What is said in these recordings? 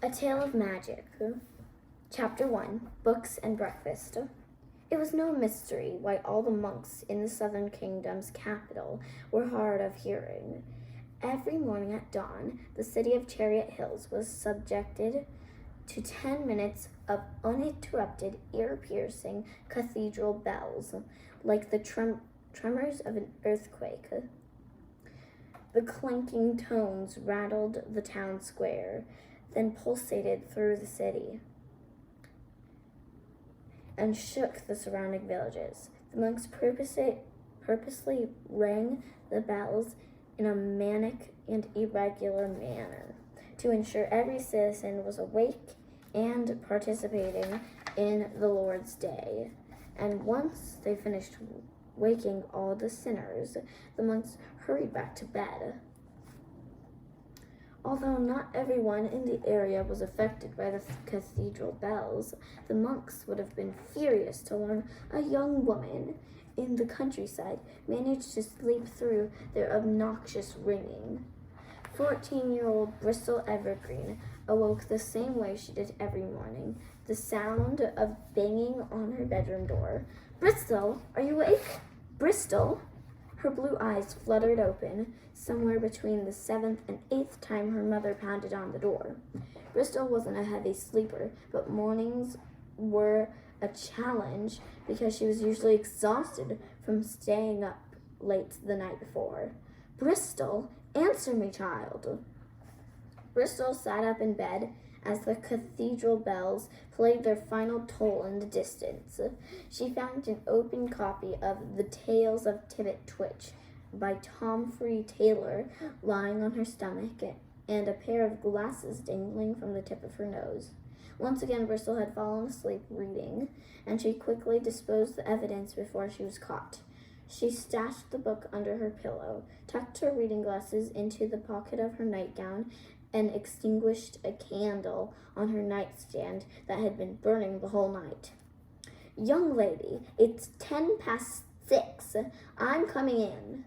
A Tale of Magic. Chapter 1, Books and Breakfast. It was no mystery why all the monks in the Southern Kingdom's capital were hard of hearing. Every morning at dawn, the city of Chariot Hills was subjected to 10 minutes of uninterrupted, ear-piercing cathedral bells, like the tremors of an earthquake. The clanking tones rattled the town square, then pulsated through the city and shook the surrounding villages. The monks purposely rang the bells in a manic and irregular manner to ensure every citizen was awake and participating in the Lord's Day. And once they finished waking all the sinners, the monks hurried back to bed. Although not everyone in the area was affected by the cathedral bells, the monks would have been furious to learn a young woman in the countryside managed to sleep through their obnoxious ringing. 14-year-old Bristol Evergreen awoke the same way she did every morning, the sound of banging on her bedroom door. "Bristol, are you awake? Bristol?" Her blue eyes fluttered open somewhere between the 7th and 8th time her mother pounded on the door. Bristol wasn't a heavy sleeper, but mornings were a challenge because she was usually exhausted from staying up late the night before. "Bristol, answer me, child." Bristol sat up in bed as the cathedral bells played their final toll in the distance. She found an open copy of The Tales of Tibbet Twitch by Tomfree Taylor lying on her stomach and a pair of glasses dangling from the tip of her nose. Once again, Bristol had fallen asleep reading, and she quickly disposed the evidence before she was caught. She stashed the book under her pillow, tucked her reading glasses into the pocket of her nightgown, and extinguished a candle on her nightstand that had been burning the whole night. "Young lady, it's 6:10. I'm coming in."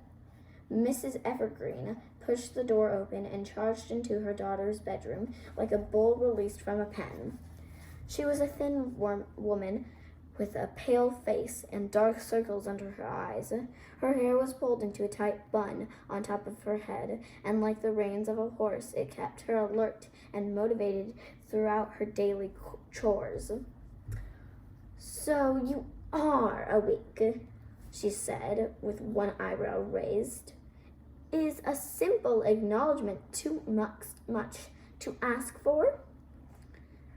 Mrs. Evergreen pushed the door open and charged into her daughter's bedroom like a bull released from a pen. She was a thin woman with a pale face and dark circles under her eyes. Her hair was pulled into a tight bun on top of her head, and like the reins of a horse, it kept her alert and motivated throughout her daily chores. "So you are awake," she said, with one eyebrow raised. "Is a simple acknowledgement too much to ask for?"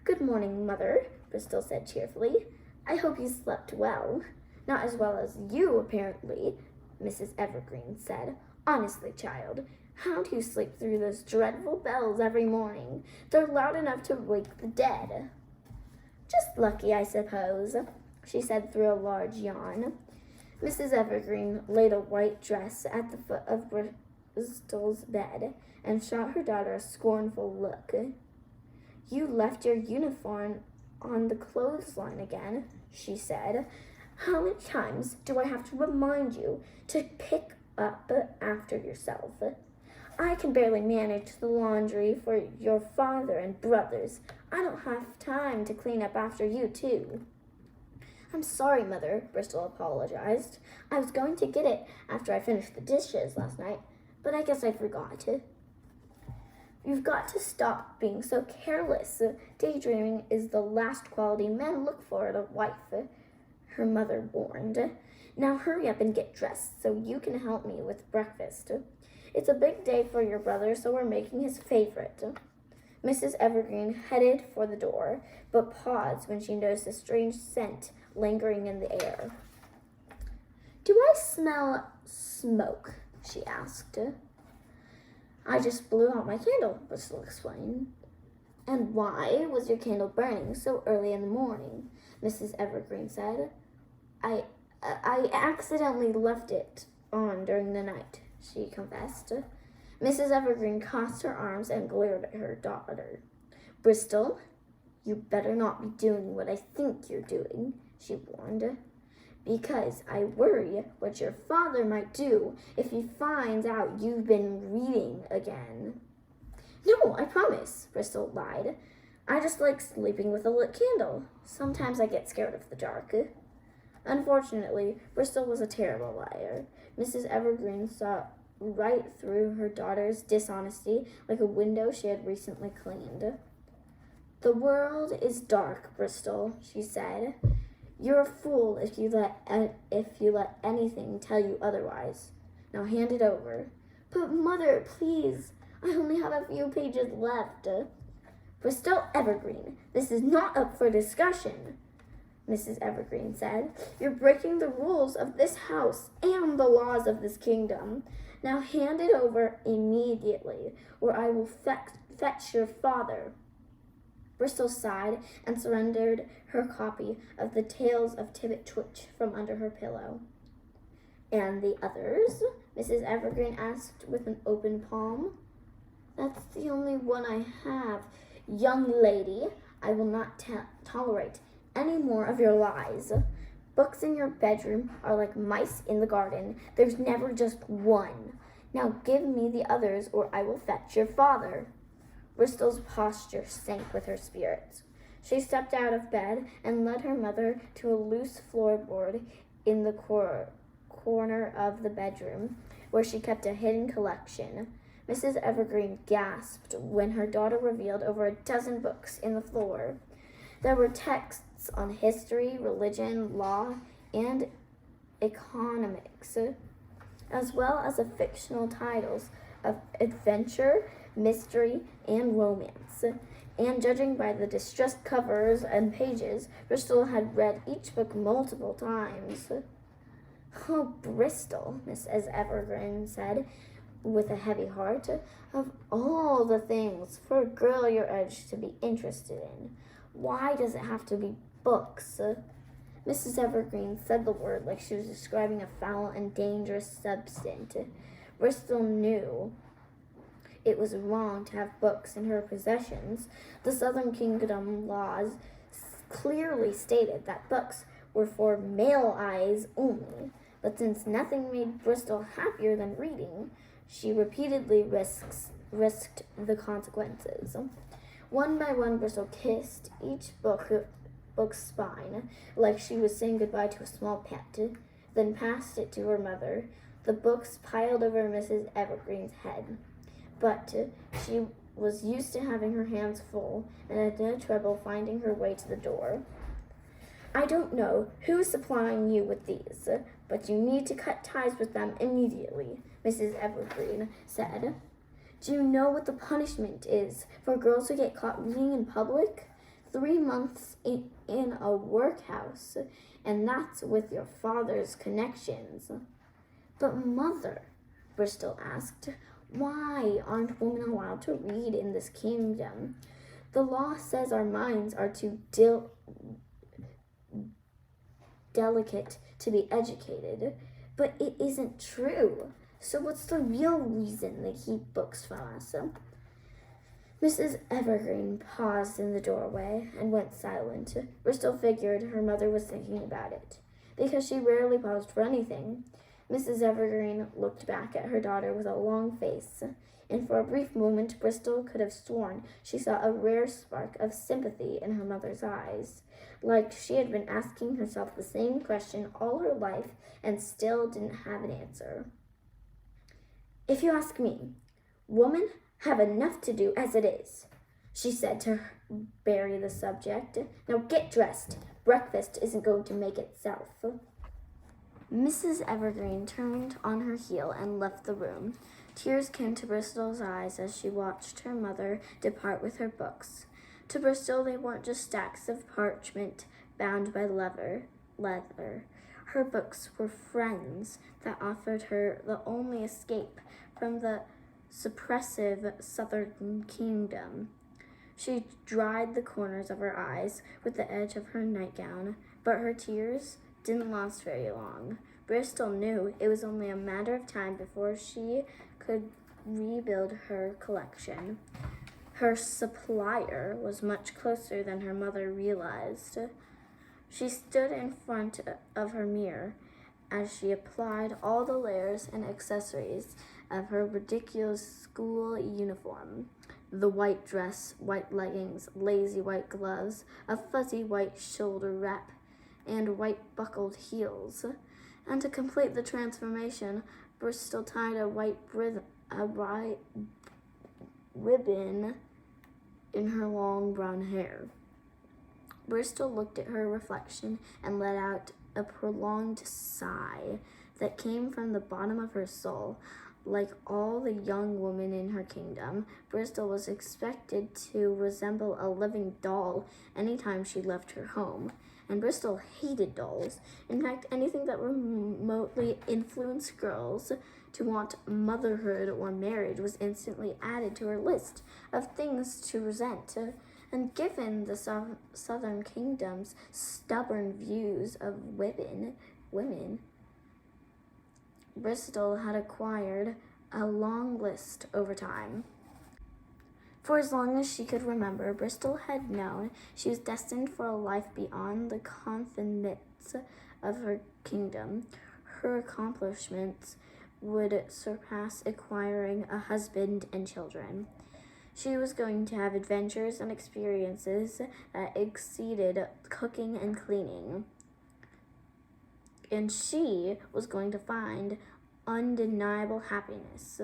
"Good morning, Mother," Bristol said cheerfully. "I hope you slept well." "Not as well as you, apparently," Mrs. Evergreen said. "Honestly, child, how do you sleep through those dreadful bells every morning? They're loud enough to wake the dead." "Just lucky, I suppose," she said through a large yawn. Mrs. Evergreen laid a white dress at the foot of Bristol's bed and shot her daughter a scornful look. "You left your uniform on the clothesline again," she said. "How many times do I have to remind you to pick up after yourself? I can barely manage the laundry for your father and brothers. I don't have time to clean up after you, too." "I'm sorry, Mother," Bristol apologized. "I was going to get it after I finished the dishes last night, but I guess I forgot." "You've got to stop being so careless. Daydreaming is the last quality men look for in a wife," her mother warned. "Now hurry up and get dressed so you can help me with breakfast. It's a big day for your brother, so we're making his favorite." Mrs. Evergreen headed for the door, but paused when she noticed a strange scent lingering in the air. "Do I smell smoke?" she asked. "I just blew out my candle," Bristol explained. "And why was your candle burning so early in the morning?" Mrs. Evergreen said. I accidentally left it on during the night," she confessed. Mrs. Evergreen crossed her arms and glared at her daughter. "Bristol, you better not be doing what I think you're doing," she warned. "Because I worry what your father might do if he finds out you've been reading again." "No, I promise," Bristol lied. I just like sleeping with a lit candle. Sometimes I get scared of the dark. Unfortunately, Bristol was a terrible liar. Mrs. Evergreen saw right through her daughter's dishonesty like a window she had recently cleaned. The world is dark, Bristol, she said. You're a fool if you let anything tell you otherwise. Now hand it over. But Mother, please, I only have a few pages left. Bristol Evergreen, this is not up for discussion, Mrs. Evergreen said. You're breaking the rules of this house and the laws of this kingdom. Now hand it over immediately, or I will fetch your father. Bristol sighed and surrendered her copy of the Tales of Tibbet Twitch from under her pillow. And the others? Mrs. Evergreen asked with an open palm. That's the only one I have. Young lady, I will not tolerate any more of your lies. Books in your bedroom are like mice in the garden. There's never just one. Now give me the others, or I will fetch your father. Bristol's posture sank with her spirits. She stepped out of bed and led her mother to a loose floorboard in the corner of the bedroom, where she kept a hidden collection. Mrs. Evergreen gasped when her daughter revealed over a dozen books in the floor. There were texts on history, religion, law, and economics, as well as fictional titles of adventure, mystery, and romance. And judging by the distressed covers and pages, Bristol had read each book multiple times. Oh, Bristol, Mrs. Evergreen said, with a heavy heart, of all the things for a girl your age to be interested in, why does it have to be books? Mrs. Evergreen said the word like she was describing a foul and dangerous substance. Bristol knew it was wrong to have books in her possessions. The Southern Kingdom laws clearly stated that books were for male eyes only, but since nothing made Bristol happier than reading, she repeatedly risked the consequences. One by one, Bristol kissed each book's spine, like she was saying goodbye to a small pet, then passed it to her mother. The books piled over Mrs. Evergreen's head, but she was used to having her hands full and had no trouble finding her way to the door. I don't know who is supplying you with these, but you need to cut ties with them immediately, Mrs. Evergreen said. Do you know what the punishment is for girls who get caught reading in public? 3 months in a workhouse, and that's with your father's connections. But Mother, Bristol asked, why aren't women allowed to read in this kingdom? The law says our minds are too delicate to be educated, but it isn't true. So what's the real reason they keep books from us? Mrs. Evergreen paused in the doorway and went silent. Bristol figured her mother was thinking about it, because she rarely paused for anything. Mrs. Evergreen looked back at her daughter with a long face, and for a brief moment Bristol could have sworn she saw a rare spark of sympathy in her mother's eyes, like she had been asking herself the same question all her life and still didn't have an answer. If you ask me, women have enough to do as it is, she said to bury the subject. Now get dressed. Breakfast isn't going to make itself. Mrs. Evergreen turned on her heel and left the room. Tears came to Bristol's eyes as she watched her mother depart with her books. To Bristol, they weren't just stacks of parchment bound by leather. Her books were friends that offered her the only escape from the suppressive Southern Kingdom. She dried the corners of her eyes with the edge of her nightgown, but her tears didn't last very long. Bristol knew it was only a matter of time before she could rebuild her collection. Her supplier was much closer than her mother realized. She stood in front of her mirror as she applied all the layers and accessories of her ridiculous school uniform. the white dress, white leggings, lazy white gloves, a fuzzy white shoulder wrap, and white buckled heels. And to complete the transformation, Bristol tied a white ribbon in her long brown hair. Bristol looked at her reflection and let out a prolonged sigh that came from the bottom of her soul. Like all the young women in her kingdom, Bristol was expected to resemble a living doll anytime she left her home. And Bristol hated dolls. In fact, anything that remotely influenced girls to want motherhood or marriage was instantly added to her list of things to resent. And given the Southern Kingdom's stubborn views of women, Bristol had acquired a long list over time. For as long as she could remember, Bristol had known she was destined for a life beyond the confines of her kingdom. Her accomplishments would surpass acquiring a husband and children. She was going to have adventures and experiences that exceeded cooking and cleaning. And she was going to find undeniable happiness,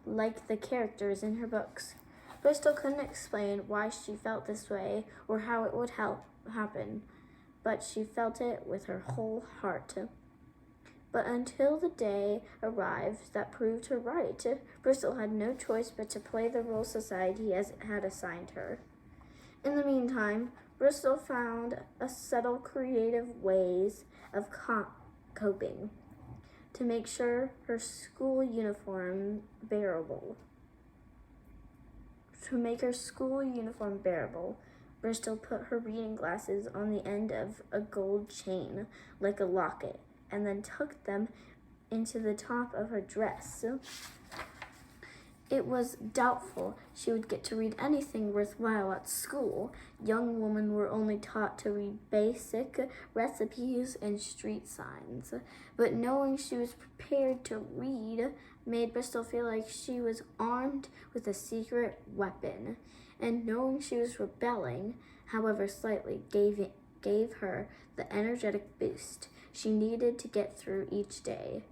like the characters in her books. Bristol couldn't explain why she felt this way or how it would happen, but she felt it with her whole heart. But until the day arrived that proved her right, Bristol had no choice but to play the role society had assigned her. In the meantime, Bristol found a subtle creative ways of coping to make sure her school uniform bearable. To make her school uniform bearable, Bristol put her reading glasses on the end of a gold chain, like a locket, and then tucked them into the top of her dress. It was doubtful she would get to read anything worthwhile at school. Young women were only taught to read basic recipes and street signs. But knowing she was prepared to read made Bristol feel like she was armed with a secret weapon. And knowing she was rebelling, however slightly, gave her the energetic boost she needed to get through each day.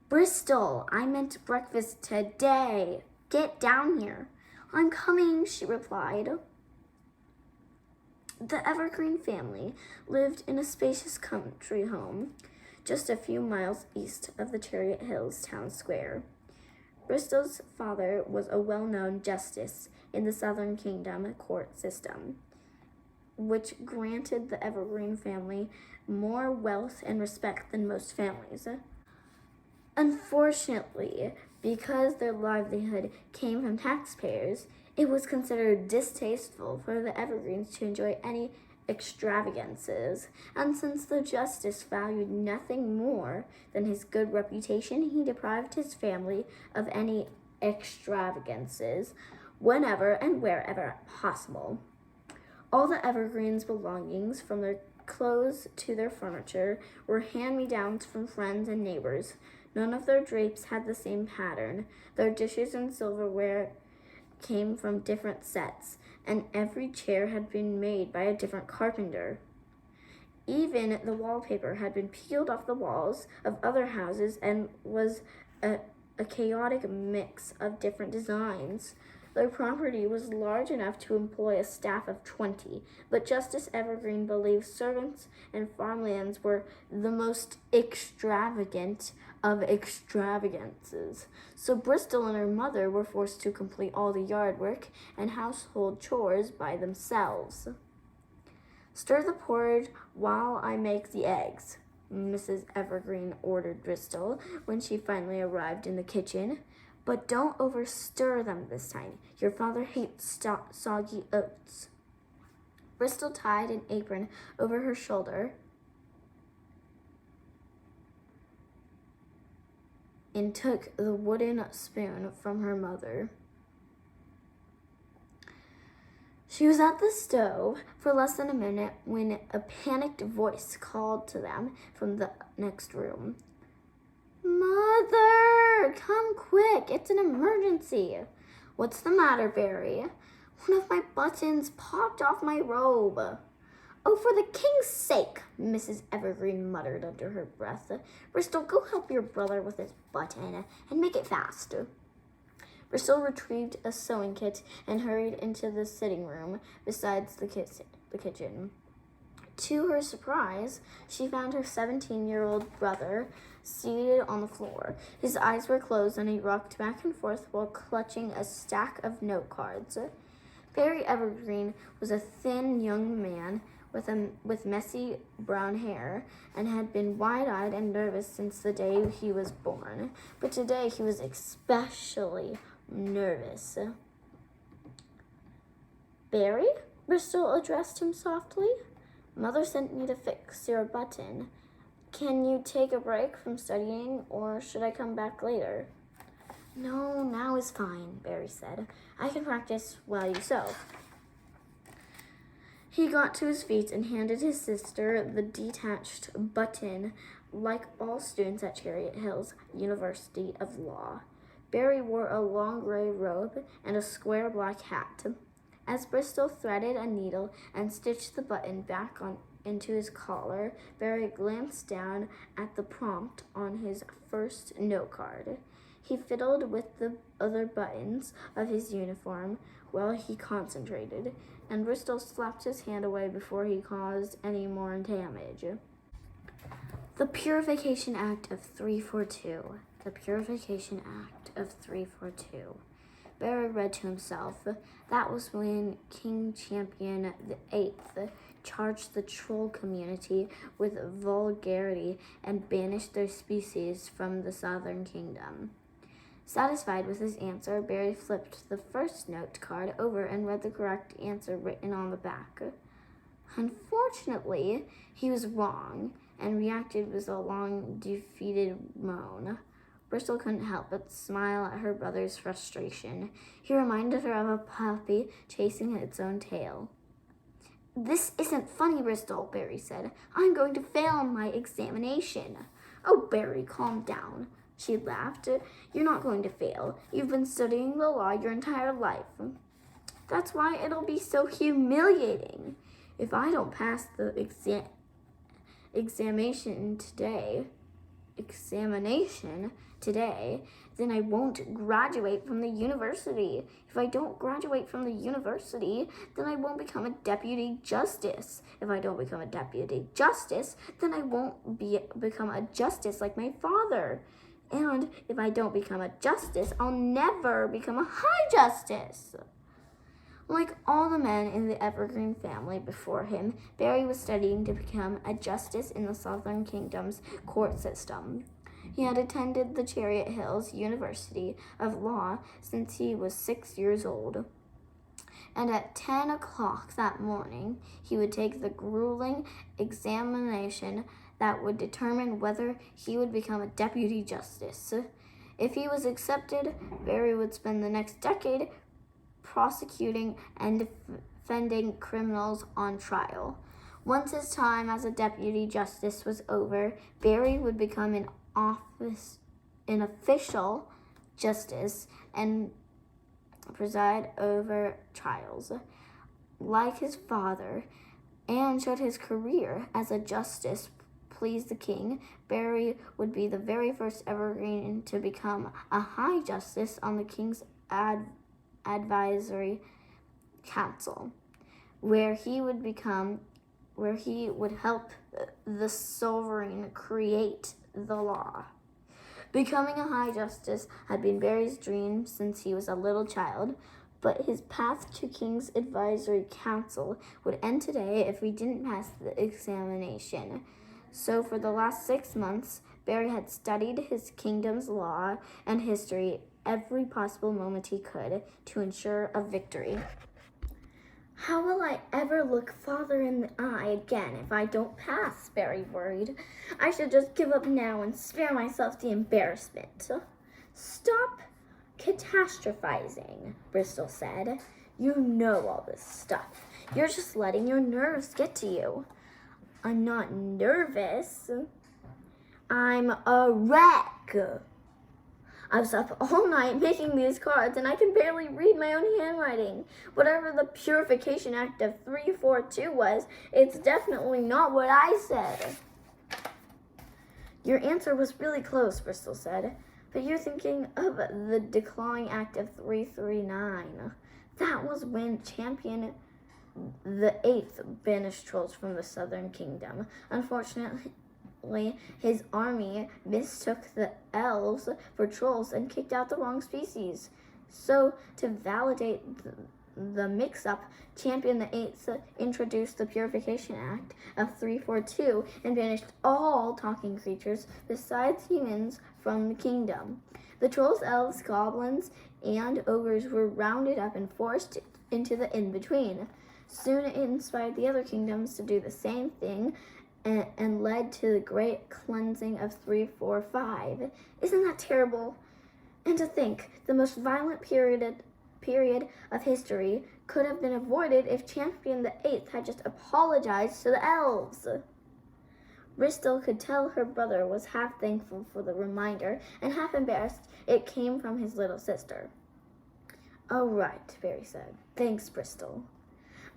"Bristol, I meant breakfast today. Get down here." "I'm coming," she replied. The Evergreen family lived in a spacious country home just a few miles east of the Chariot Hills town square. Bristol's father was a well-known justice in the Southern Kingdom court system, which granted the Evergreen family more wealth and respect than most families. Unfortunately, because their livelihood came from taxpayers, it was considered distasteful for the Evergreens to enjoy any extravagances, and since the justice valued nothing more than his good reputation, he deprived his family of any extravagances whenever and wherever possible. All the Evergreens' belongings, from their clothes to their furniture, were hand-me-downs from friends and neighbors. None of their drapes had the same pattern. Their dishes and silverware came from different sets, and every chair had been made by a different carpenter. Even the wallpaper had been peeled off the walls of other houses and was a chaotic mix of different designs. Their property was large enough to employ a staff of 20, but Justice Evergreen believed servants and farmlands were the most extravagant of extravagances. So Bristol and her mother were forced to complete all the yard work and household chores by themselves. "Stir the porridge while I make the eggs," Mrs. Evergreen ordered Bristol when she finally arrived in the kitchen. "But don't overstir them this time. Your father hates soggy oats." Bristol tied an apron over her shoulder and took the wooden spoon from her mother. She was at the stove for less than a minute when a panicked voice called to them from the next room. "Mother!" Sir, come quick. It's an emergency. What's the matter, Barry? One of my buttons popped off my robe. Oh, for the king's sake, Mrs. Evergreen muttered under her breath. Bristol, go help your brother with his button and make it fast. Bristol retrieved a sewing kit and hurried into the sitting room beside the kitchen. To her surprise, she found her 17-year-old brother seated on the floor. His eyes were closed and he rocked back and forth while clutching a stack of note cards. Barry Evergreen was a thin young man with messy brown hair and had been wide-eyed and nervous since the day he was born. But today he was especially nervous. Barry? Bristol addressed him softly. Mother sent me to fix your button. Can you take a break from studying, or should I come back later? No, now is fine, Barry said. I can practice while you sew. He got to his feet and handed his sister the detached button, like all students at Chariot Hills University of Law. Barry wore a long gray robe and a square black hat. As Bristol threaded a needle and stitched the button back into his collar, Barry glanced down at the prompt on his first note card. He fiddled with the other buttons of his uniform while he concentrated, and Bristol slapped his hand away before he caused any more damage. The Purification Act of 342. The Purification Act of 342. Barry read to himself. That was when King Champion VIII charged the troll community with vulgarity and banished their species from the southern kingdom. Satisfied with his answer, Barry flipped the first note card over and read the correct answer written on the back. Unfortunately, he was wrong and reacted with a long, defeated moan. Bristol couldn't help but smile at her brother's frustration. He reminded her of a puppy chasing its own tail. This isn't funny, Bristol, Barry said. I'm going to fail on my examination. Oh, Barry, calm down, she laughed. You're not going to fail. You've been studying the law your entire life. That's why it'll be so humiliating. If I don't pass the examination today, then I won't graduate from the university. If I don't graduate from the university, then I won't become a deputy justice. If I don't become a deputy justice, then I won't become a justice like my father. And if I don't become a justice, I'll never become a high justice. Like all the men in the Evergreen family before him, Barry was studying to become a justice in the Southern Kingdom's court system. He had attended the Chariot Hills University of Law since he was 6 years old. And at 10 o'clock that morning, he would take the grueling examination that would determine whether he would become a deputy justice. If he was accepted, Barry would spend the next decade prosecuting and defending criminals on trial. Once his time as a deputy justice was over, Barry would become an official justice and preside over trials. Like his father, and should his career as a justice please the king, Barry would be the very first Evergreen to become a high justice on the king's advisory council, where he would help the sovereign create the law. Becoming a high justice had been Barry's dream since he was a little child, but his path to King's Advisory Council would end today if he didn't pass the examination. So for the last 6 months, Barry had studied his kingdom's law and history every possible moment he could to ensure a victory. How will I ever look father in the eye again if I don't pass? Barry worried. I should just give up now and spare myself the embarrassment. Stop catastrophizing, Bristol said. You know all this stuff. You're just letting your nerves get to you. I'm not nervous. I'm a wreck. I was up all night making these cards, and I can barely read my own handwriting. Whatever the Purification Act of 342 was, it's definitely not what I said. Your answer was really close, Bristol said, but you're thinking of the Declawing Act of 339. That was when Champion the Eighth banished trolls from the Southern Kingdom. Unfortunately, his army mistook the elves for trolls and kicked out the wrong species. So, to validate the mix-up, Champion the Eighth introduced the Purification Act of 342 and banished all talking creatures besides humans from the kingdom. The trolls, elves, goblins, and ogres were rounded up and forced into the in-between. Soon it inspired the other kingdoms to do the same thing and led to the great cleansing of 345. Isn't that terrible? And to think, the most violent period of history could have been avoided if Champion the Eighth had just apologized to the elves. Bristol could tell her brother was half thankful for the reminder and half embarrassed it came from his little sister. "Oh, right," Barry said. "Thanks, Bristol."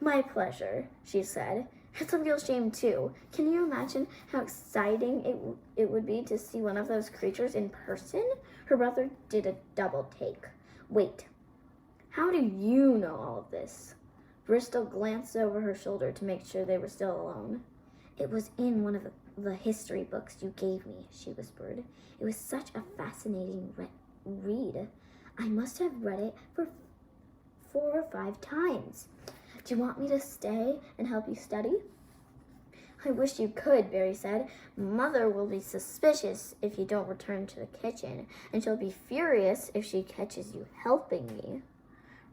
"My pleasure," she said. "It's a real shame, too. Can you imagine how exciting it would be to see one of those creatures in person?" Her brother did a double take. "Wait, how do you know all of this?" Bristol glanced over her shoulder to make sure they were still alone. "It was in one of the history books you gave me," she whispered. "It was such a fascinating read. I must have read it for 4 or 5 times. Do you want me to stay and help you study?" "I wish you could," Barry said. "Mother will be suspicious if you don't return to the kitchen, and she'll be furious if she catches you helping me."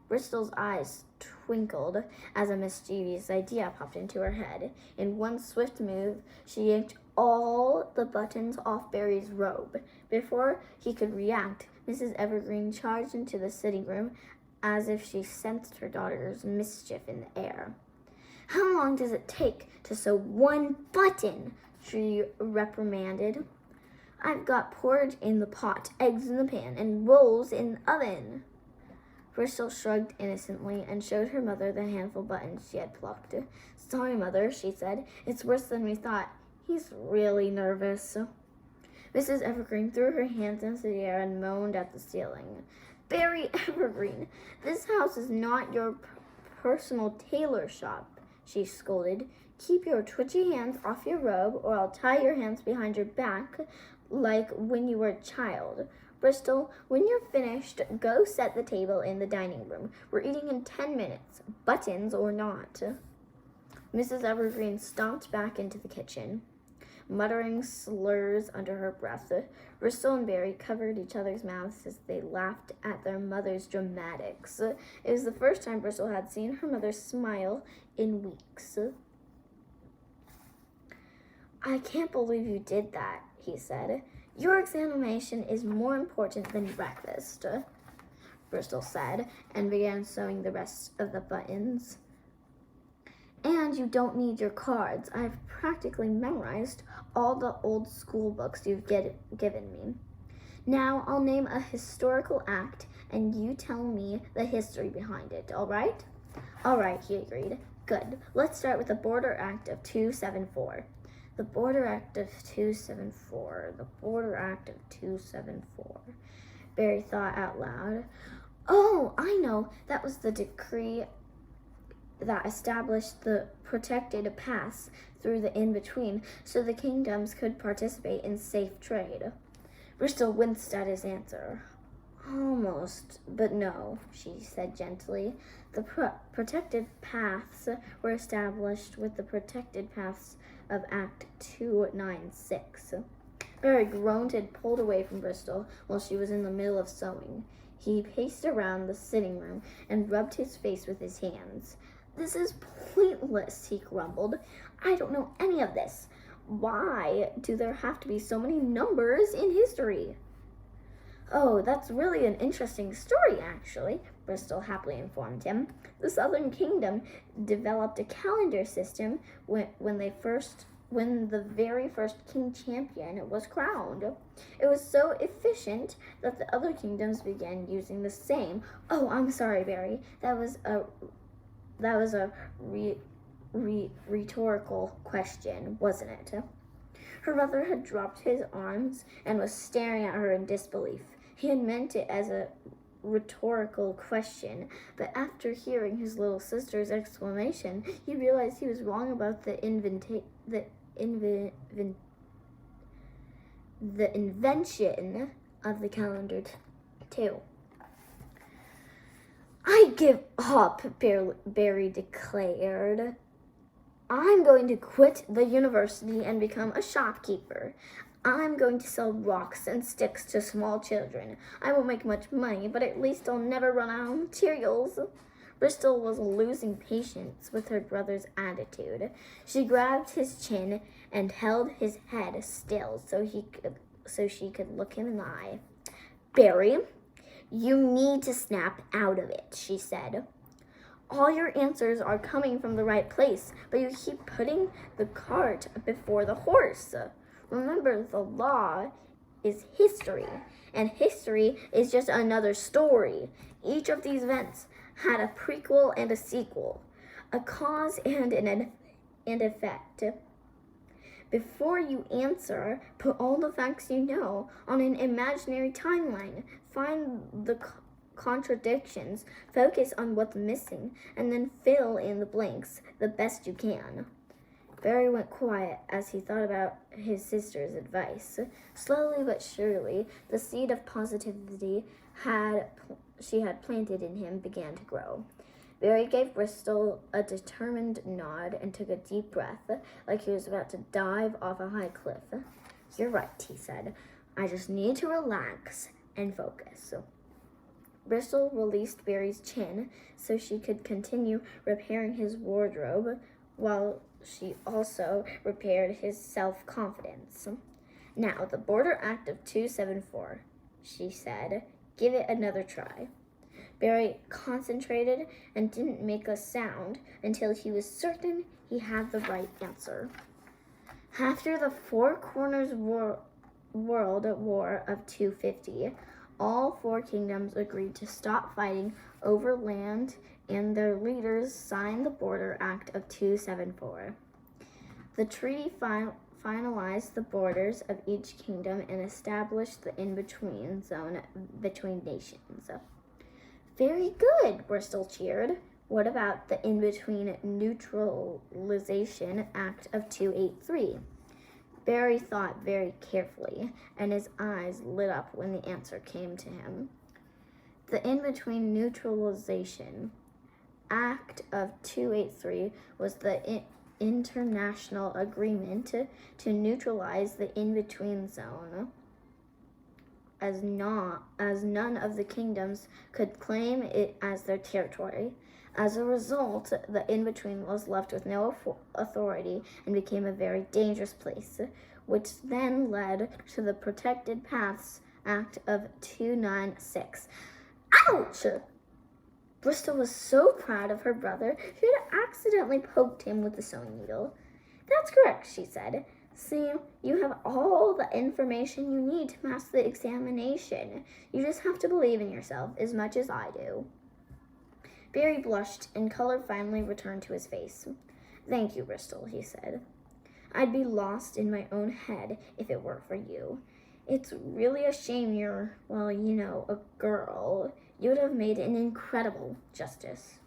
Bristol's eyes twinkled as a mischievous idea popped into her head. In one swift move, she yanked all the buttons off Barry's robe. Before he could react, Mrs. Evergreen charged into the sitting room as if she sensed her daughter's mischief in the air. "How long does it take to sew one button?" she reprimanded. "I've got porridge in the pot, eggs in the pan, and rolls in the oven." Bristol shrugged innocently and showed her mother the handful of buttons she had plucked. "Sorry, Mother," she said. "It's worse than we thought. He's really nervous." Mrs. Evergreen threw her hands into the air and moaned at the ceiling. "Barry Evergreen, this house is not your personal tailor shop," she scolded. "Keep your twitchy hands off your robe, or I'll tie your hands behind your back like when you were a child. Bristol, when you're finished, go set the table in the dining room. We're eating in 10 minutes, buttons or not." Mrs. Evergreen stomped back into the kitchen, muttering slurs under her breath. Bristol and Barry covered each other's mouths as they laughed at their mother's dramatics. It was the first time Bristol had seen her mother smile in weeks. "I can't believe you did that," he said. "Your examination is more important than breakfast," Bristol said, and began sewing the rest of the buttons. "And you don't need your cards. I've practically memorized all the old school books you've given me. Now I'll name a historical act, and you tell me the history behind it, all right?" "All right," he agreed. "Good. Let's start with the Border Act of 274. The Border Act of 274. The Border Act of 274. Barry thought out loud. "Oh, I know. That was the decree that established the protected pass through the in-between so the kingdoms could participate in safe trade." Bristol winced at his answer. "Almost, but no," she said gently. "The protected paths were established with the protected paths of Act 296. Barry groaned and pulled away from Bristol while she was in the middle of sewing. He paced around the sitting room and rubbed his face with his hands. "This is pointless," he grumbled. "I don't know any of this. Why do there have to be so many numbers in history?" "Oh, that's really an interesting story, actually," Bristol happily informed him. "The Southern Kingdom developed a calendar system when they first when the very first king champion was crowned. It was so efficient that the other kingdoms began using the same. Oh, I'm sorry, Barry. That was a rhetorical question, wasn't it? Her brother had dropped his arms and was staring at her in disbelief. He had meant it as a rhetorical question, but after hearing his little sister's exclamation, he realized he was wrong about the invention of the calendar too. I give up, Barry declared. I'm going to quit the university and become a shopkeeper. I'm going to sell rocks and sticks to small children. I won't make much money, but at least I'll never run out of materials. Bristol was losing patience with her brother's attitude. She grabbed his chin and held his head still so she could look him in the eye. Barry, you need to snap out of it, she said. All your answers are coming from the right place, but you keep putting the cart before the horse. Remember, the law is history, and history is just another story. Each of these events had a prequel and a sequel, a cause and an effect. Before you answer, put all the facts you know on an imaginary timeline. Find the contradictions, focus on what's missing, and then fill in the blanks the best you can. Barry went quiet as he thought about his sister's advice. Slowly but surely, the seed of positivity she had planted in him began to grow. Barry gave Bristol a determined nod and took a deep breath, like he was about to dive off a high cliff. You're right, he said. I just need to relax and focus. Bristol released Barry's chin so she could continue repairing his wardrobe while she also repaired his self-confidence. Now, the Border Act of 274, she said. Give it another try. Barry concentrated and didn't make a sound until he was certain he had the right answer. After the Four Corners World War of 250, all four kingdoms agreed to stop fighting over land, and their leaders signed the Border Act of 274. The treaty finalized the borders of each kingdom and established the in-between zone between nations. Very good, Bristol cheered. What about the In-Between Neutralization Act of 283? Barry thought very carefully, and his eyes lit up when the answer came to him. The In-Between Neutralization Act of 283 was the international agreement to neutralize the in-between zone, as none of the kingdoms could claim it as their territory. As a result, the in-between was left with no authority and became a very dangerous place, which then led to the Protected Paths Act of 296. Ouch! Bristol was so proud of her brother, she had accidentally poked him with the sewing needle. That's correct, she said. See, you have all the information you need to pass the examination. You just have to believe in yourself as much as I do. Barry blushed, and color finally returned to his face. Thank you, Bristol, he said. I'd be lost in my own head if it weren't for you. It's really a shame you're, a girl. You would have made an incredible justice.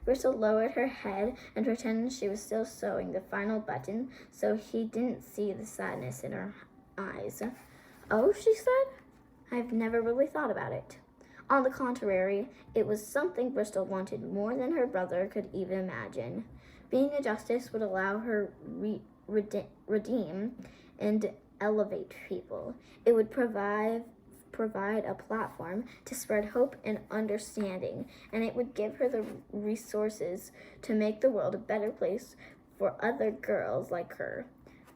Bristol lowered her head and pretended she was still sewing the final button so he didn't see the sadness in her eyes. Oh, she said, I've never really thought about it. On the contrary, it was something Bristol wanted more than her brother could even imagine. Being a justice would allow her redeem and elevate people. It would provide a platform to spread hope and understanding, and it would give her the resources to make the world a better place for other girls like her.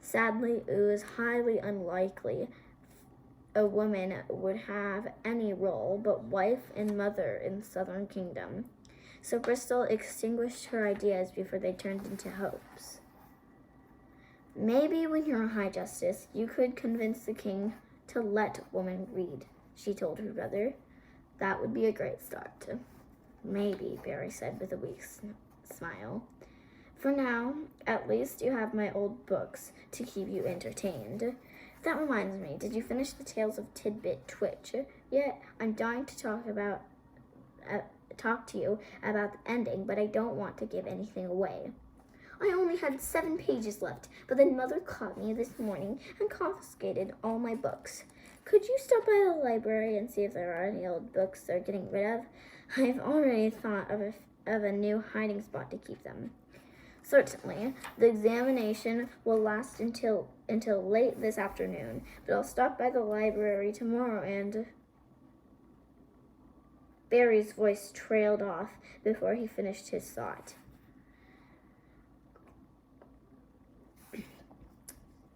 Sadly, it was highly unlikely a woman would have any role but wife and mother in the Southern Kingdom. So Bristol extinguished her ideas before they turned into hopes. Maybe when you're a High Justice, you could convince the king to let women read, she told her brother. That would be a great start. Maybe, Barry said with a weak smile. For now, at least you have my old books to keep you entertained. That reminds me, did you finish the Tales of Tidbit Twitch yet? I'm dying to talk to you about the ending, but I don't want to give anything away. I only had 7 pages left, but then Mother caught me this morning and confiscated all my books. Could you stop by the library and see if there are any old books they're getting rid of? I've already thought of a new hiding spot to keep them. Certainly. The examination will last until late this afternoon, but I'll stop by the library tomorrow and... Barry's voice trailed off before he finished his thought.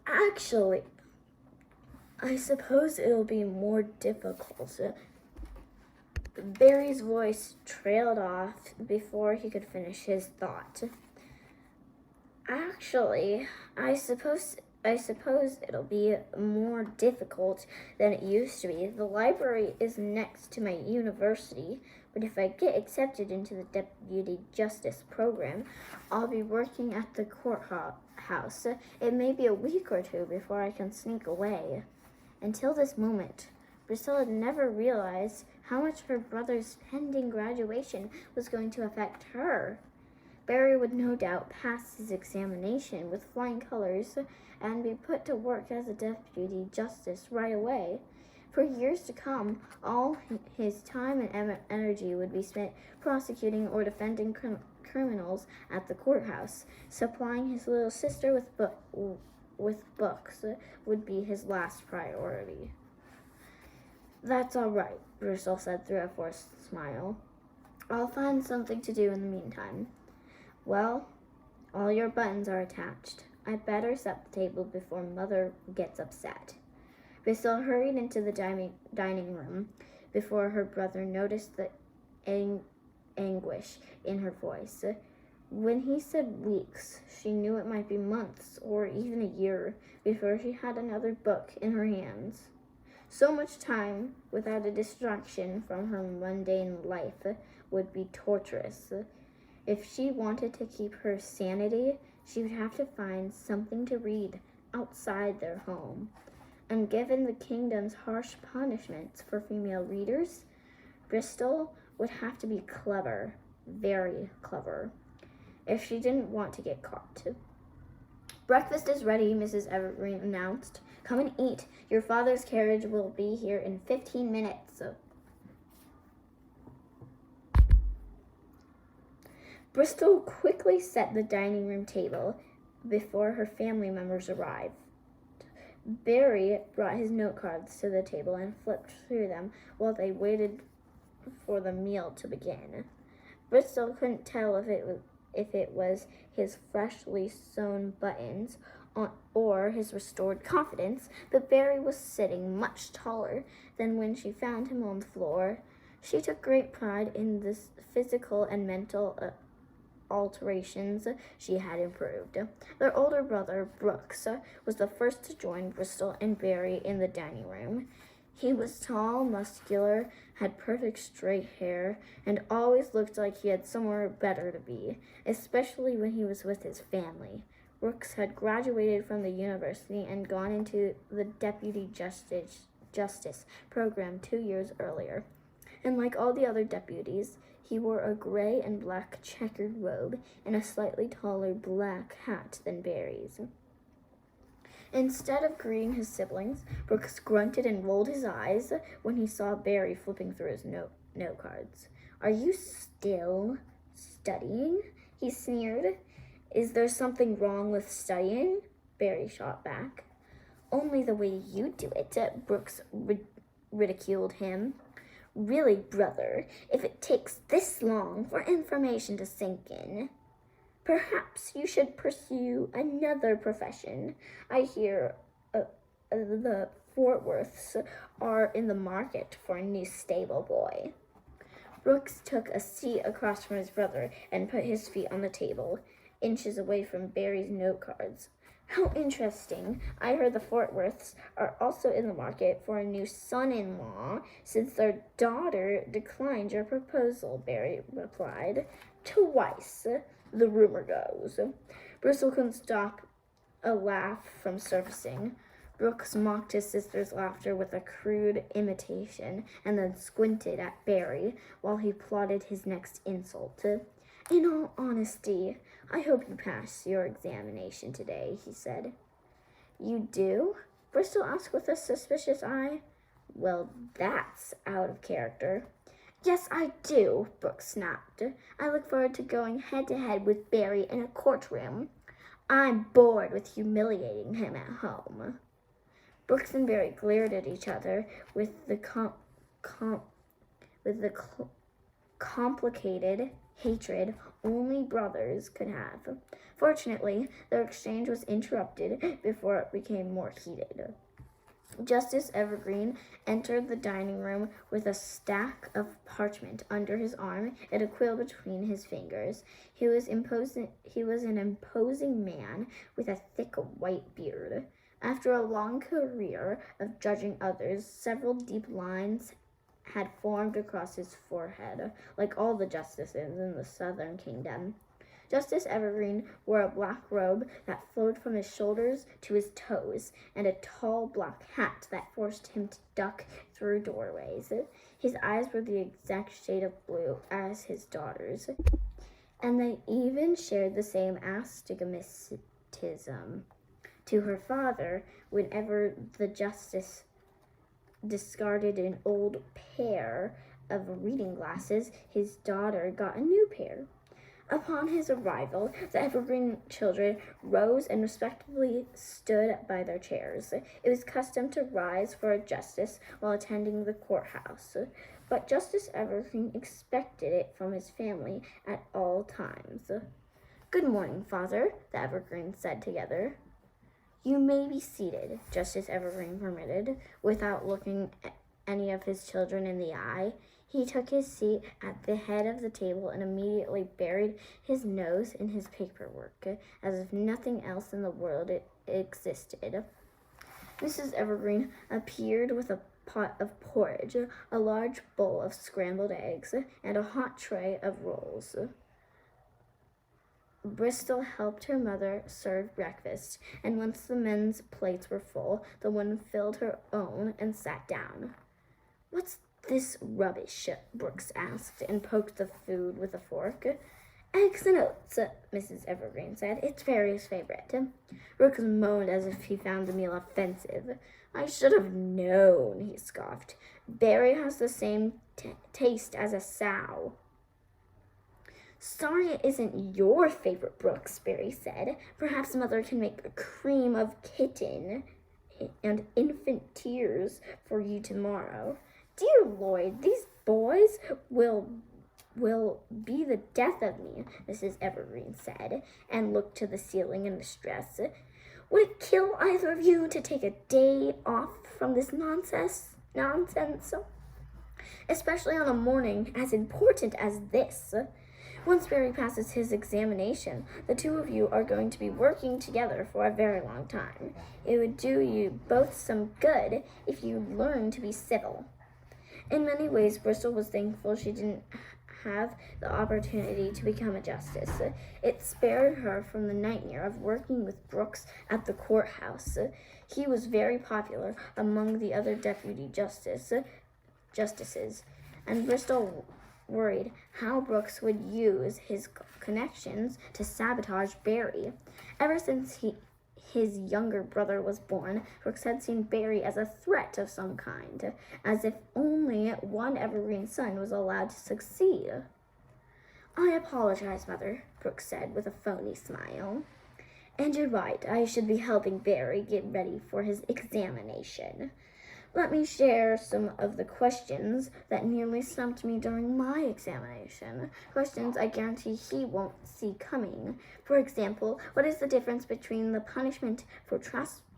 Actually, I suppose it'll be more difficult. Barry's voice trailed off before he could finish his thought. Actually, I suppose it'll be more difficult than it used to be. The library is next to my university, but if I get accepted into the Deputy Justice program, I'll be working at the courthouse. It may be a week or two before I can sneak away. Until this moment, Bristol had never realized how much her brother's pending graduation was going to affect her. Barry would no doubt pass his examination with flying colors and be put to work as a deputy justice right away. For years to come, all his time and energy would be spent prosecuting or defending criminals at the courthouse. Supplying his little sister with books would be his last priority. That's all right, Bristol said through a forced smile. I'll find something to do in the meantime. Well, all your buttons are attached. I'd better set the table before Mother gets upset. Bristol hurried into the dining room before her brother noticed the anguish in her voice. When he said weeks, she knew it might be months or even a year before she had another book in her hands. So much time without a distraction from her mundane life would be torturous. If she wanted to keep her sanity, she would have to find something to read outside their home. And given the kingdom's harsh punishments for female readers, Bristol would have to be clever, very clever, if she didn't want to get caught. Breakfast is ready, Mrs. Evergreen announced. Come and eat. Your father's carriage will be here in 15 minutes. Bristol quickly set the dining room table before her family members arrived. Barry brought his note cards to the table and flipped through them while they waited for the meal to begin. Bristol couldn't tell if it was his freshly sewn buttons or his restored confidence, but Barry was sitting much taller than when she found him on the floor. She took great pride in the physical and mental alterations she had improved. Their older brother, Brooks, was the first to join Bristol and Barry in the dining room. He was tall, muscular, had perfect straight hair, and always looked like he had somewhere better to be, especially when he was with his family. Brooks had graduated from the university and gone into the Deputy Justice program 2 years earlier. And like all the other deputies, he wore a gray and black checkered robe and a slightly taller black hat than Barry's. Instead of greeting his siblings, Brooks grunted and rolled his eyes when he saw Barry flipping through his note cards. Are you still studying? He sneered. Is there something wrong with studying? Barry shot back. Only the way you do it, Brooks ridiculed him. Really, brother, if it takes this long for information to sink in, perhaps you should pursue another profession. I hear the Fort Worths are in the market for a new stable boy. Brooks took a seat across from his brother and put his feet on the table, inches away from Barry's note cards. How interesting. I heard the Fort Worths are also in the market for a new son-in-law since their daughter declined your proposal, Barry replied. Twice, the rumor goes. Bristol couldn't stop a laugh from surfacing. Brooks mocked his sister's laughter with a crude imitation and then squinted at Barry while he plotted his next insult. In all honesty, I hope you pass your examination today, he said. You do? Bristol asked with a suspicious eye. Well, that's out of character. Yes, I do, Brooks snapped. I look forward to going head-to-head with Barry in a courtroom. I'm bored with humiliating him at home. Brooks and Barry glared at each other with the complicated hatred only brothers could have. Fortunately, their exchange was interrupted before it became more heated. Justice Evergreen entered the dining room with a stack of parchment under his arm and a quill between his fingers. He was an imposing man with a thick white beard. After a long career of judging others, several deep lines had formed across his forehead, like all the justices in the Southern Kingdom. Justice Evergreen wore a black robe that flowed from his shoulders to his toes, and a tall black hat that forced him to duck through doorways. His eyes were the exact shade of blue as his daughter's, and they even shared the same astigmatism. To her father, whenever the justice discarded an old pair of reading glasses, his daughter got a new pair. Upon his arrival, the Evergreen children rose and respectfully stood by their chairs. It was custom to rise for a justice while attending the courthouse, but Justice Evergreen expected it from his family at all times. Good morning, Father, the Evergreens said together. You may be seated, Justice Evergreen permitted, without looking any of his children in the eye. He took his seat at the head of the table and immediately buried his nose in his paperwork, as if nothing else in the world existed. Mrs. Evergreen appeared with a pot of porridge, a large bowl of scrambled eggs, and a hot tray of rolls. Bristol helped her mother serve breakfast, and once the men's plates were full, the woman filled her own and sat down. What's this rubbish? Brooks asked, and poked the food with a fork. Eggs and oats, Mrs. Evergreen said. It's Barry's favorite. Brooks moaned as if he found the meal offensive. I should have known, he scoffed. Barry has the same taste as a sow. Sorry it isn't your favorite, Brooks, Barry said. Perhaps Mother can make a cream of kitten and infant tears for you tomorrow. Dear Lloyd, these boys will be the death of me, Mrs. Evergreen said, and looked to the ceiling in distress. Would it kill either of you to take a day off from this nonsense? Especially on a morning as important as this. Once Barry passes his examination, the two of you are going to be working together for a very long time. It would do you both some good if you learned to be civil. In many ways, Bristol was thankful she didn't have the opportunity to become a justice. It spared her from the nightmare of working with Brooks at the courthouse. He was very popular among the other deputy justices, and Bristol worried how Brooks would use his connections to sabotage Barry. Ever since his younger brother was born, Brooks had seen Barry as a threat of some kind, as if only one Evergreen son was allowed to succeed. I apologize, Mother, Brooks said with a phony smile. And you're right, I should be helping Barry get ready for his examination. Let me share some of the questions that nearly stumped me during my examination. Questions I guarantee he won't see coming. For example, what is the difference between the punishment for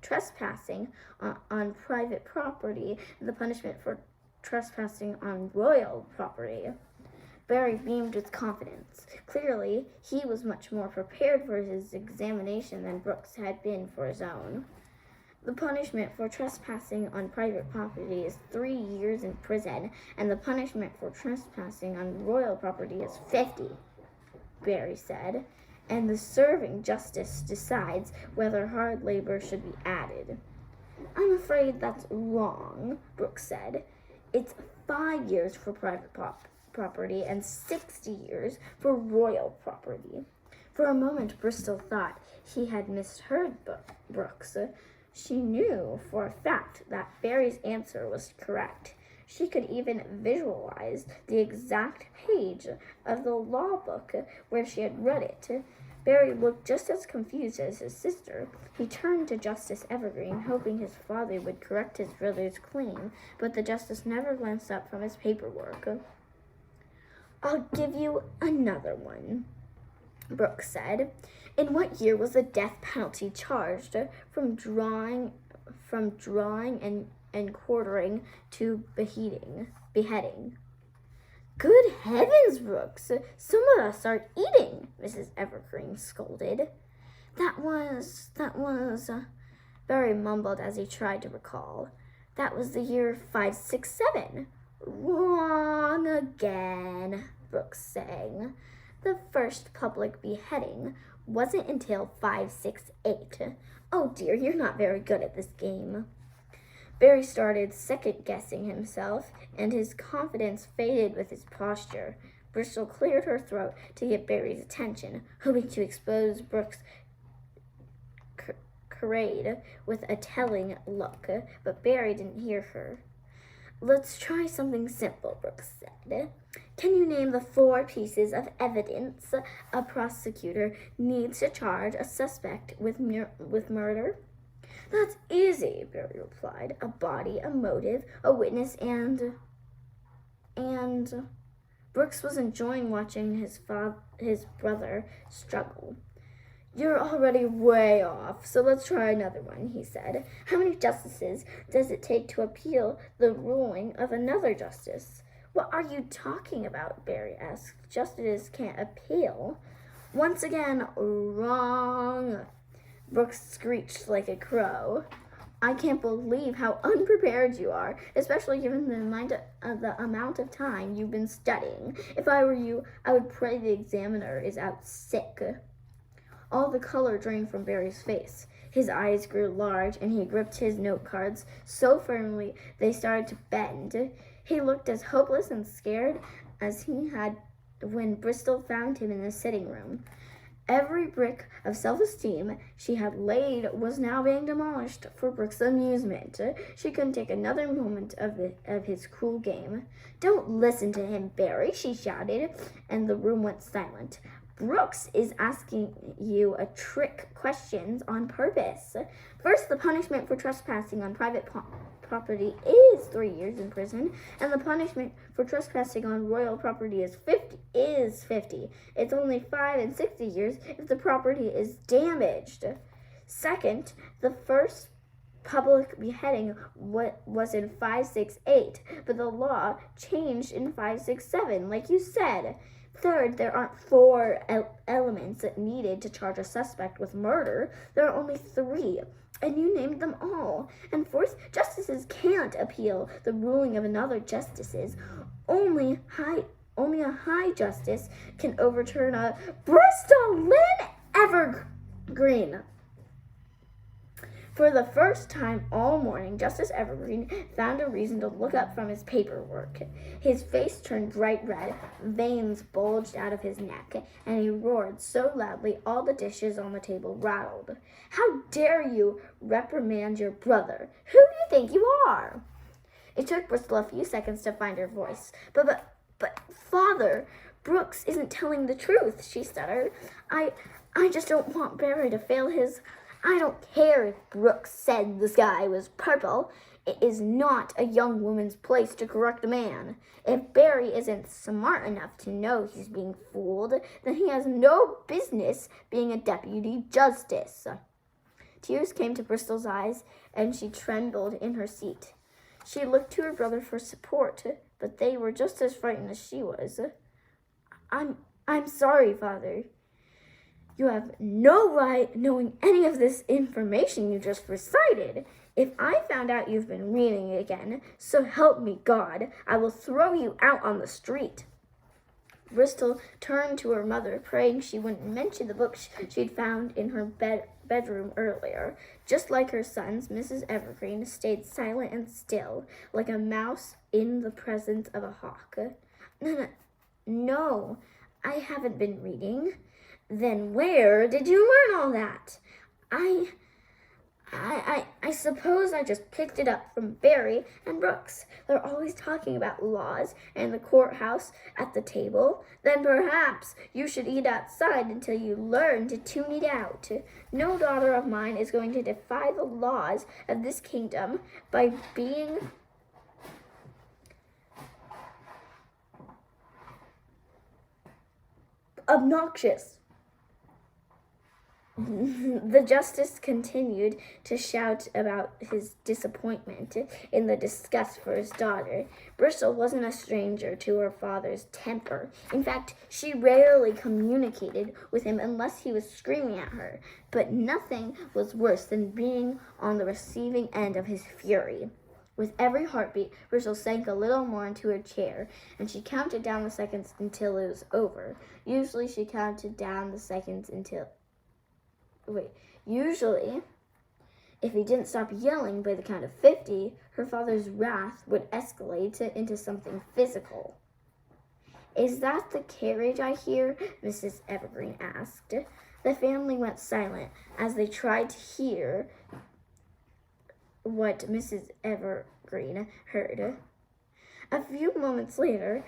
trespassing on private property and the punishment for trespassing on royal property? Barry beamed with confidence. Clearly, he was much more prepared for his examination than Brooks had been for his own. The punishment for trespassing on private property is 3 years in prison, and the punishment for trespassing on royal property is 50, Barry said, and the serving justice decides whether hard labor should be added. I'm afraid that's wrong, Brooks said. It's 5 years for private property and 60 years for royal property. For a moment, Bristol thought he had misheard Brooks. She knew for a fact that Barry's answer was correct. She could even visualize the exact page of the law book where she had read it. Barry looked just as confused as his sister. He turned to Justice Evergreen, hoping his father would correct his brother's claim, but the justice never glanced up from his paperwork. I'll give you another one, Brooks said. In what year was the death penalty charged from drawing and quartering to beheading? Good heavens, Brooks! Some of us are eating, Mrs. Evergreen scolded. That was, Barry mumbled as he tried to recall. That was the year 567. Wrong again, Brooks sang. The first public beheading wasn't until 568. Oh dear, you're not very good at this game. Barry started second-guessing himself, and his confidence faded with his posture. Bristol cleared her throat to get Barry's attention, hoping to expose Brooks' charade with a telling look, but Barry didn't hear her. Let's try something simple, Brooks said. Can you name the 4 pieces of evidence a prosecutor needs to charge a suspect with murder? That's easy, Barry replied. A body, a motive, a witness, and Brooks was enjoying watching his brother struggle. You're already way off, so let's try another one, he said. How many justices does it take to appeal the ruling of another justice? What are you talking about? Barry asked. Justices can't appeal. Once again, wrong. Brooks screeched like a crow. I can't believe how unprepared you are, especially given the amount of time you've been studying. If I were you, I would pray the examiner is out sick. All the color drained from Barry's face. His eyes grew large, and he gripped his note cards so firmly they started to bend. He looked as hopeless and scared as he had when Bristol found him in the sitting room. Every brick of self-esteem she had laid was now being demolished for Brooks' amusement. She couldn't take another moment of his cruel game. Don't listen to him, Barry, she shouted, and the room went silent. Brooks is asking you a trick questions on purpose. First, the punishment for trespassing on private property is 3 years in prison, and the punishment for trespassing on royal property is 50. It's only 5 and 60 years if the property is damaged. Second, the first public beheading was in 568, but the law changed in 567, like you said. Third, there aren't 4 elements needed to charge a suspect with murder. There are only 3, and you named them all. And fourth, justices can't appeal the ruling of another justice. Only a high justice can overturn a Bristol Lynn Evergreen. For the first time all morning, Justice Evergreen found a reason to look up from his paperwork. His face turned bright red, veins bulged out of his neck, and he roared so loudly all the dishes on the table rattled. How dare you reprimand your brother? Who do you think you are? It took Bristol a few seconds to find her voice. But Father, Brooks isn't telling the truth, she stuttered. I just don't want Barry to fail his... I don't care if Brooks said the sky was purple. It is not a young woman's place to correct a man. If Barry isn't smart enough to know he's being fooled, then he has no business being a deputy justice. Tears came to Bristol's eyes, and she trembled in her seat. She looked to her brother for support, but they were just as frightened as she was. I'm sorry, Father. You have no right knowing any of this information you just recited. If I found out you've been reading again, so help me God, I will throw you out on the street. Bristol turned to her mother, praying she wouldn't mention the book she'd found in her bedroom earlier. Just like her sons, Mrs. Evergreen stayed silent and still, like a mouse in the presence of a hawk. No, I haven't been reading. Then where did you learn all that? I suppose I just picked it up from Barry and Brooks. They're always talking about laws and the courthouse at the table. Then perhaps you should eat outside until you learn to tune it out. No daughter of mine is going to defy the laws of this kingdom by being obnoxious. The justice continued to shout about his disappointment in the disgust for his daughter. Bristol wasn't a stranger to her father's temper. In fact, she rarely communicated with him unless he was screaming at her. But nothing was worse than being on the receiving end of his fury. With every heartbeat, Bristol sank a little more into her chair, and she counted down the seconds until it was over. Usually, if he didn't stop yelling by the count of 50, her father's wrath would escalate into something physical. Is that the carriage I hear? Mrs. Evergreen asked. The family went silent as they tried to hear what Mrs. Evergreen heard. A few moments later,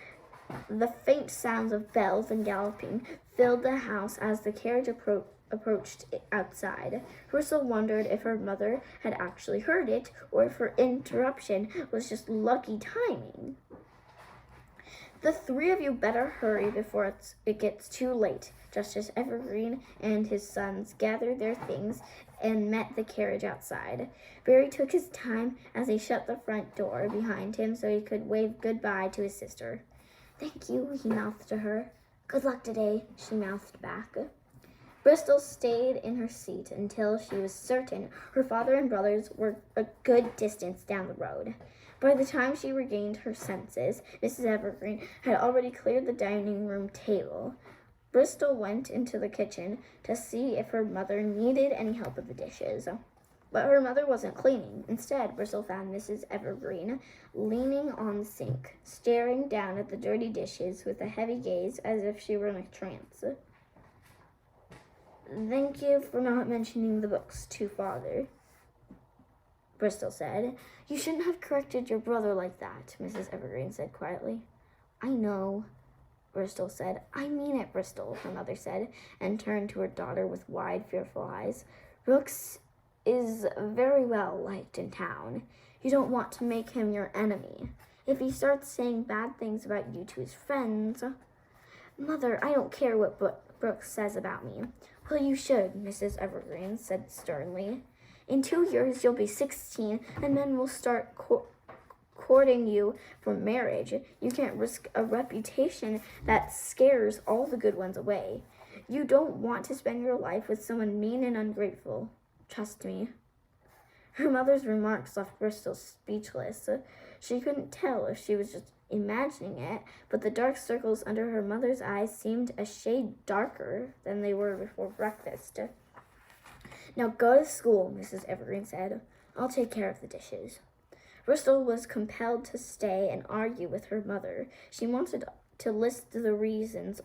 the faint sounds of bells and galloping filled the house as the carriage approached outside. Bristol wondered if her mother had actually heard it or if her interruption was just lucky timing. The three of you better hurry before it gets too late. Justice Evergreen and his sons gathered their things and met the carriage outside. Barry took his time as he shut the front door behind him so he could wave goodbye to his sister. Thank you, he mouthed to her. Good luck today, she mouthed back. Bristol stayed in her seat until she was certain her father and brothers were a good distance down the road. By the time she regained her senses, Mrs. Evergreen had already cleared the dining room table. Bristol went into the kitchen to see if her mother needed any help with the dishes. But her mother wasn't cleaning. Instead, Bristol found Mrs. Evergreen leaning on the sink, staring down at the dirty dishes with a heavy gaze as if she were in a trance. Thank you for not mentioning the books to Father, Bristol said. You shouldn't have corrected your brother like that, Mrs. Evergreen said quietly. I know, Bristol said. I mean it, Bristol, her mother said, and turned to her daughter with wide, fearful eyes. Brooks is very well liked in town. You don't want to make him your enemy. If he starts saying bad things about you to his friends... Mother, I don't care what Brooks says about me. Well, you should, Mrs. Evergreen said sternly. In 2 years, you'll be 16, and men will start courting you for marriage. You can't risk a reputation that scares all the good ones away. You don't want to spend your life with someone mean and ungrateful. Trust me. Her mother's remarks left Bristol speechless. She couldn't tell if she was just imagining it, but the dark circles under her mother's eyes seemed a shade darker than they were before breakfast. Now go to school, Mrs. Evergreen said. I'll take care of the dishes. Bristol was compelled to stay and argue with her mother. She wanted to list the reasons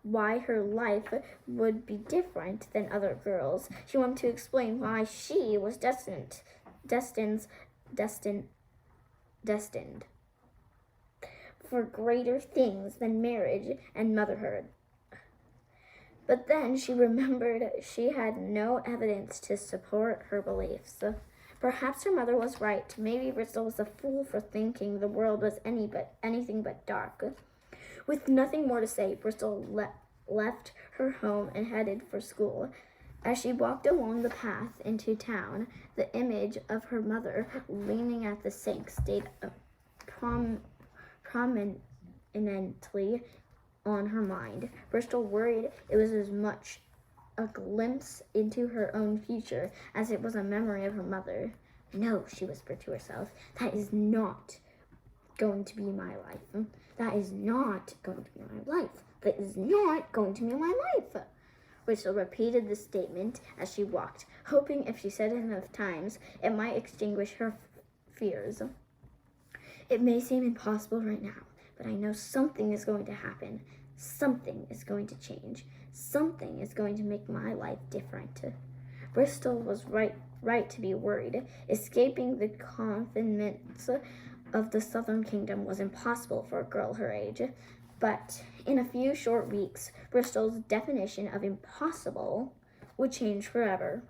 why her life would be different than other girls. She wanted to explain why she was destined for greater things than marriage and motherhood. But then she remembered she had no evidence to support her beliefs. Perhaps her mother was right. Maybe Bristol was a fool for thinking the world was anything but dark. With nothing more to say, Bristol left her home and headed for school. As she walked along the path into town, the image of her mother leaning at the sink stayed prominently on her mind. Bristol worried it was as much a glimpse into her own future as it was a memory of her mother. No, she whispered to herself, that is not going to be my life. That is not going to be my life. That is not going to be my life. Bristol repeated this statement as she walked, hoping if she said it enough times, it might extinguish her fears. It may seem impossible right now, but I know something is going to happen. Something is going to change. Something is going to make my life different. Bristol was right to be worried. Escaping the confinements of the Southern Kingdom was impossible for a girl her age. But in a few short weeks, Bristol's definition of impossible would change forever.